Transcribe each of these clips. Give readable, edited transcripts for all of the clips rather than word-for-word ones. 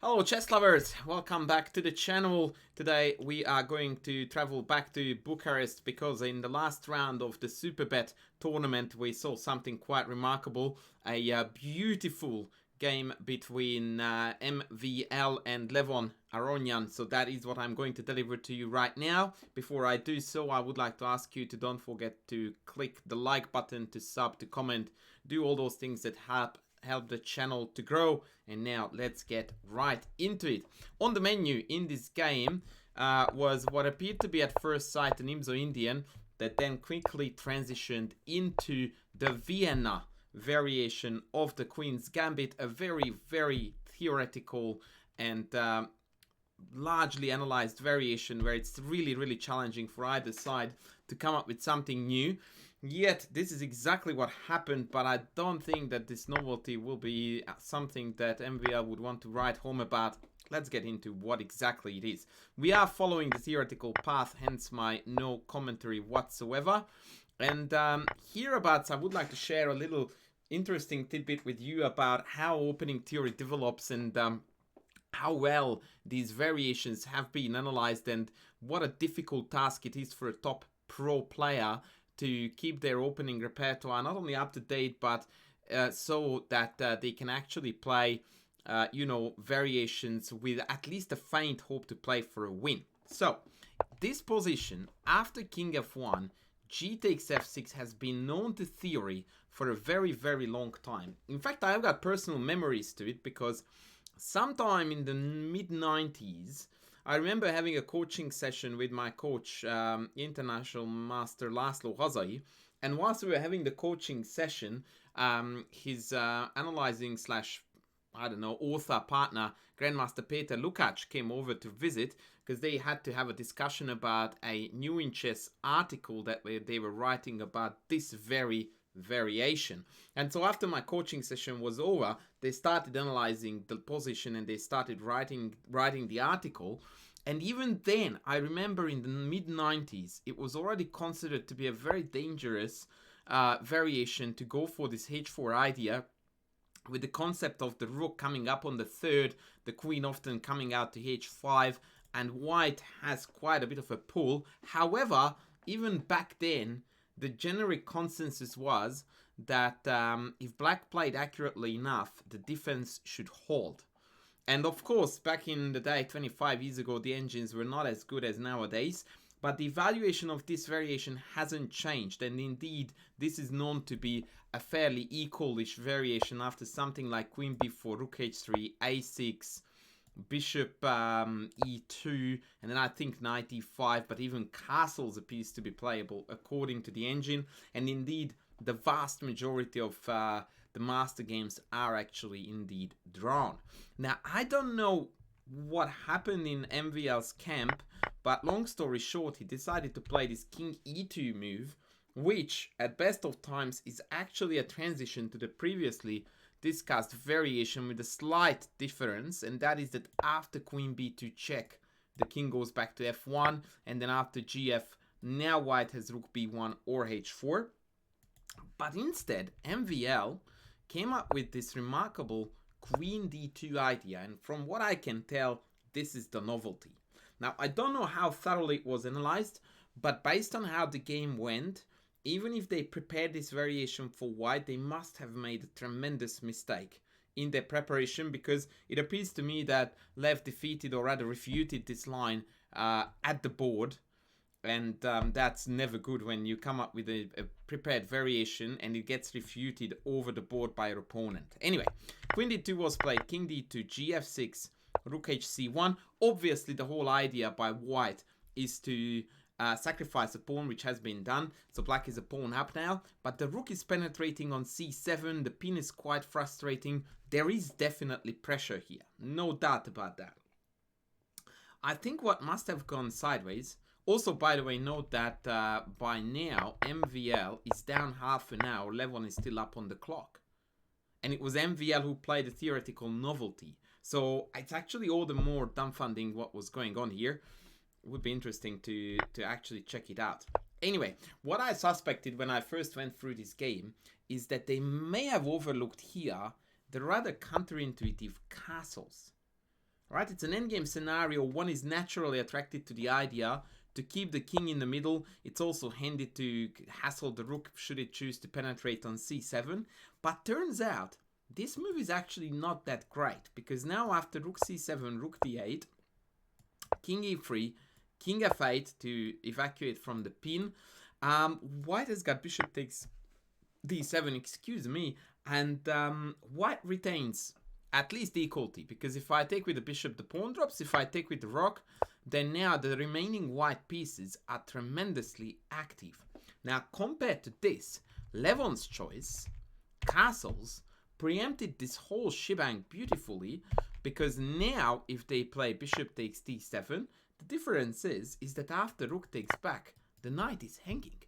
Hello chess lovers, welcome back to the channel. Today we are going to travel back to Bucharest because in the last round of the Superbet tournament we saw something quite remarkable. A beautiful game between MVL and Levon Aronian. So that is what I'm going to deliver to you right now. Before I do so, I would like to ask you to don't forget to click the like button, to sub, to comment, do all those things that help the channel to grow. And now let's get right into it. On the menu in this game was what appeared to be at first sight an IMSO Indian that then quickly transitioned into the Vienna variation of the Queen's Gambit, a very theoretical and largely analyzed variation where it's really challenging for either side to come up with something new. Yet this is exactly what happened, but I don't think that this novelty will be something that MVL would want to write home about. Let's get into what exactly it is. We are following the theoretical path, hence my no commentary whatsoever. And hereabouts I would like to share a little interesting tidbit with you about how opening theory develops and how well these variations have been analyzed and what a difficult task it is for a top pro player to keep their opening repertoire not only up to date, but so that they can actually play, variations with at least a faint hope to play for a win. So, this position, after King F1, G takes F6 has been known to theory for a very long time. In fact, I've got personal memories to it because sometime in the mid-90s, I remember having a coaching session with my coach, International Master Laszlo Hazai, and whilst we were having the coaching session, his analyzing slash, author partner, Grandmaster Peter Lukács came over to visit because they had to have a discussion about a New in Chess article that they were writing about this very variation. And so after my coaching session was over, they started analyzing the position and they started writing the article. And even then, I remember in the mid-90s, it was already considered to be a very dangerous variation to go for this h4 idea, with the concept of the rook coming up on the third, the queen often coming out to h5, and white has quite a bit of a pull. However, even back then, the generic consensus was that if black played accurately enough, the defense should hold. And of course, back in the day, 25 years ago, the engines were not as good as nowadays, but the evaluation of this variation hasn't changed. And indeed, this is known to be a fairly equalish variation after something like queen b4, rook h3, a6, bishop e2, and then I think knight e5, but even castles appears to be playable according to the engine. And indeed, the vast majority of the master games are actually indeed drawn. Now, I don't know what happened in MVL's camp, but long story short, he decided to play this king e2 move, which at best of times is actually a transition to the previously discussed variation with a slight difference, and that is that after queen b2 check, the king goes back to f1, and then after gf, now white has rook b1 or h4. But instead, MVL came up with this remarkable queen d2 idea, and from what I can tell, this is the novelty. Now, I don't know how thoroughly it was analyzed, but based on how the game went, even if they prepared this variation for white, they must have made a tremendous mistake in their preparation, because it appears to me that Lev defeated, or rather refuted, this line at the board. And that's never good when you come up with a prepared variation and it gets refuted over the board by your opponent. Anyway, queen d2 was played, king d2, gf6, rook hc1. Obviously, the whole idea by white is to sacrifice a pawn, which has been done. So black is a pawn up now, but the rook is penetrating on c7. The pin is quite frustrating. There is definitely pressure here, no doubt about that. I think what must have gone sideways. Also, by the way, note that by now, MVL is down half an hour. Levon is still up on the clock. And it was MVL who played the theoretical novelty. So it's actually all the more dumbfounding what was going on here. It would be interesting to actually check it out. Anyway, what I suspected when I first went through this game is that they may have overlooked here the rather counterintuitive castles. Right, it's an endgame scenario. One is naturally attracted to the idea to keep the king in the middle. It's also handy to hassle the rook should it choose to penetrate on c7. But turns out this move is actually not that great, because now after rook c7, rook d8, king e3, king f8 to evacuate from the pin. White has got bishop takes d7, excuse me, and white retains at least equality, because if I take with the bishop, the pawn drops. If I take with the rook, then now the remaining white pieces are tremendously active. Now, compared to this, Levon's choice, castles, preempted this whole shebang beautifully, because now if they play bishop takes d7, the difference is that after rook takes back, the knight is hanging.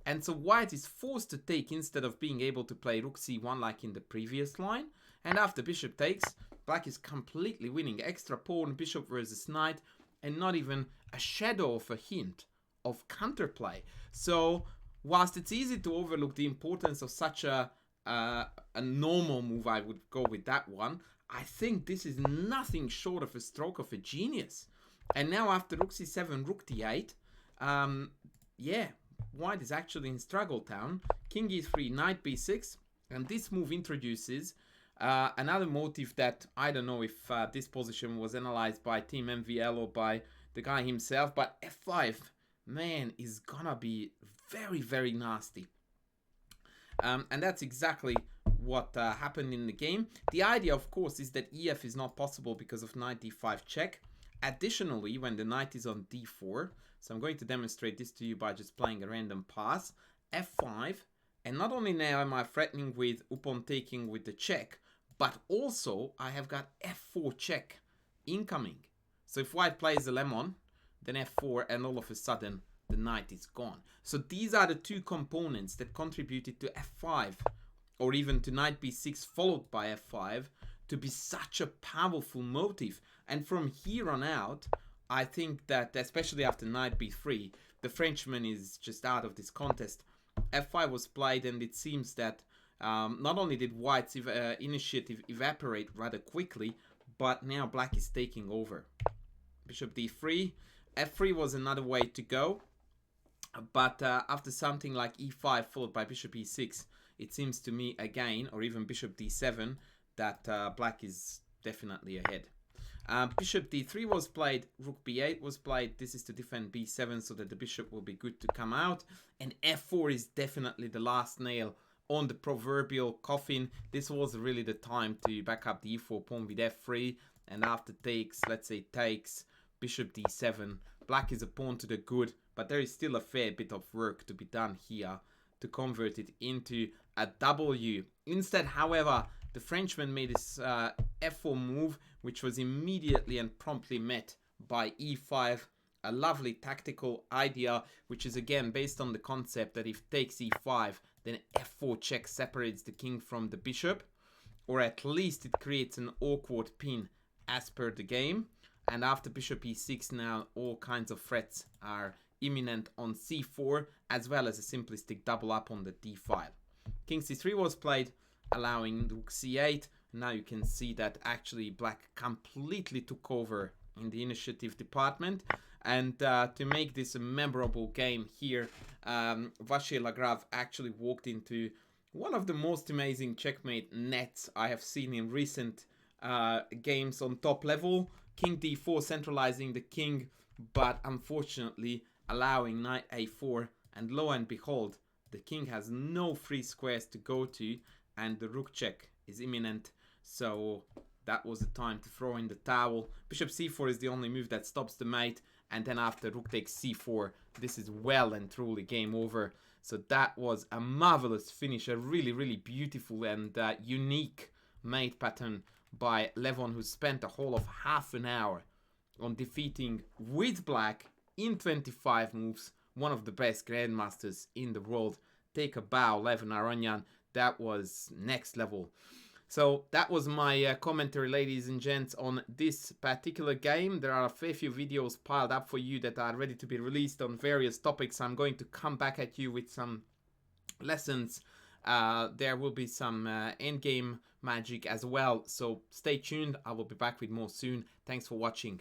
And so white is forced to take instead of being able to play rook c1 like in the previous line. And after bishop takes, black is completely winning. Extra pawn, bishop versus knight, and not even a shadow of a hint of counterplay. So whilst it's easy to overlook the importance of such a normal move, I would go with that one, I think this is nothing short of a stroke of a genius. And now after rook c7, rook d8, yeah, white is actually in struggle town. King e3, knight b6, and this move introduces another motive that I don't know if this position was analyzed by Team MVL or by the guy himself, but f5, man, is gonna be very, very nasty. And that's exactly what happened in the game. The idea, of course, is that ef is not possible because of knight d5 check. Additionally, when the knight is on d4, so I'm going to demonstrate this to you by just playing a random pass, f5, and not only now am I threatening with upon taking with the check, but also I have got f4 check incoming. So if white plays a lemon, then f4, and all of a sudden the knight is gone. So these are the two components that contributed to f5, or even to knight b6 followed by f5, to be such a powerful motive. And from here on out, I think that, especially after knight b3, the Frenchman is just out of this contest. f5 was played, and it seems that not only did white's initiative evaporate rather quickly, but now black is taking over. Bishop d3, f3 was another way to go, but after something like e5 followed by bishop e6, it seems to me again, or even bishop d7, that black is definitely ahead. Bishop d3 was played, rook b8 was played. This is to defend b7 so that the bishop will be good to come out. And f4 is definitely the last nail on the proverbial coffin. This was really the time to back up the e4 pawn with f3. And after takes, let's say takes, bishop d7. Black is a pawn to the good, but there is still a fair bit of work to be done here to convert it into a W. Instead, however, the Frenchman made his f4 move, which was immediately and promptly met by e5. A lovely tactical idea, which is again based on the concept that if takes e5, then f4 check separates the king from the bishop, or at least it creates an awkward pin as per the game. And after bishop e6, now all kinds of threats are imminent on c4, as well as a simplistic double up on the d file. King c3 was played, allowing rook c8. Now you can see that actually black completely took over in the initiative department. And to make this a memorable game here, Vacher Lagrave actually walked into one of the most amazing checkmate nets I have seen in recent games on top level. King d4 centralizing the king, but unfortunately allowing knight a4, and lo and behold, the king has no free squares to go to, and the rook check is imminent. So that was the time to throw in the towel. Bishop c4 is the only move that stops the mate, and then after rook takes c4, this is well and truly game over. So that was a marvelous finish, a really, really beautiful and unique mate pattern by Levon, who spent a whole of half an hour on defeating with black in 25 moves one of the best grandmasters in the world. Take a bow, Levon Aronian. That was next level. So that was my commentary, ladies and gents, on this particular game. There are a fair few videos piled up for you that are ready to be released on various topics. I'm going to come back at you with some lessons there will be some endgame magic as well. So stay tuned. I will be back with more soon. Thanks for watching.